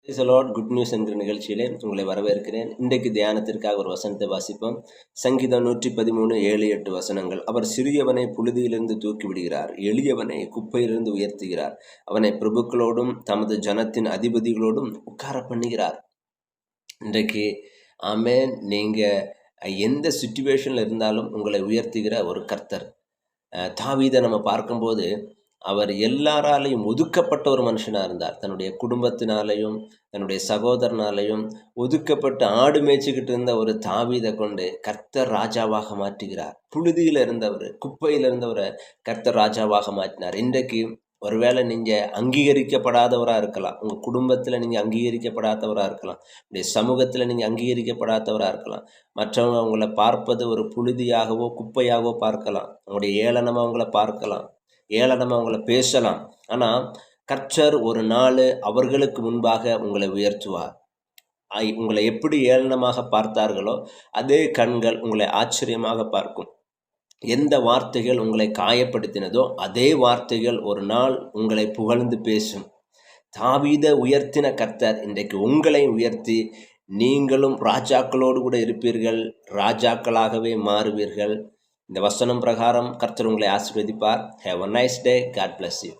Good news என்கிற நிகழ்ச்சியிலே உங்களை வரவேற்கிறேன். இன்றைக்கு தியானத்திற்காக ஒரு வசனத்தை வாசிப்போம். சங்கீதம் 113 7 8 வசனங்கள். அவர் சிறியவனை புழுதியிலிருந்து தூக்கி விடுகிறார், எளியவனை குப்பையிலிருந்து உயர்த்துகிறார், அவனை பிரபுக்களோடும் தமது ஜனத்தின் அதிபதிகளோடும் உட்கார பண்ணுகிறார். இன்றைக்கு ஆமென். நீங்கள் எந்த சுச்சுவேஷனில் இருந்தாலும் உங்களை உயர்த்துகிற ஒரு கர்த்தர். தாவீதை நம்ம பார்க்கும்போது அவர் எல்லாராலையும் ஒதுக்கப்பட்ட ஒரு மனுஷனாக இருந்தார். தன்னுடைய குடும்பத்தினாலையும் தன்னுடைய சகோதரனாலையும் ஒதுக்கப்பட்டு ஆடு மேய்ச்சிக்கிட்டு இருந்த ஒரு தாவீதை கொண்டு கர்த்தர் ராஜாவாக மாற்றுகிறார். புழுதியில் இருந்தவர், குப்பையில் இருந்தவரை கர்த்தர் ராஜாவாக மாற்றினார். இன்றைக்கு ஒருவேளை நீங்கள் அங்கீகரிக்கப்படாதவராக இருக்கலாம், உங்கள் குடும்பத்தில் நீங்கள் அங்கீகரிக்கப்படாதவராக இருக்கலாம், உங்களுடைய சமூகத்தில் நீங்கள் அங்கீகரிக்கப்படாதவராக இருக்கலாம், மற்றவங்க அவங்கள பார்ப்பது ஒரு புழுதியாகவோ குப்பையாகவோ பார்க்கலாம், உங்களுடைய ஏளனமாக அவங்கள பார்க்கலாம், ஏளனமாக அவங்கள பேசலாம். ஆனால் கர்த்தர் ஒரு நாள் அவர்களுக்கு முன்பாக உங்களை உயர்த்துவார். உங்களை எப்படி ஏளனமாக பார்த்தார்களோ அதே கண்கள் உங்களை ஆச்சரியமாக பார்க்கும். எந்த வார்த்தைகள் உங்களை காயப்படுத்தினதோ அதே வார்த்தைகள் ஒரு நாள் உங்களை புகழ்ந்து பேசும். தாவீதை உயர்த்தின கர்த்தர் இன்றைக்கு உங்களை உயர்த்தி நீங்களும் ராஜாக்களோடு கூட இருப்பீர்கள், ராஜாக்களாகவே மாறுவீர்கள். இந்த வசனம் பிரகாரம் கர்த்தர் உங்களை ஆசீர்வதிப்பார். Have a nice day. God bless you.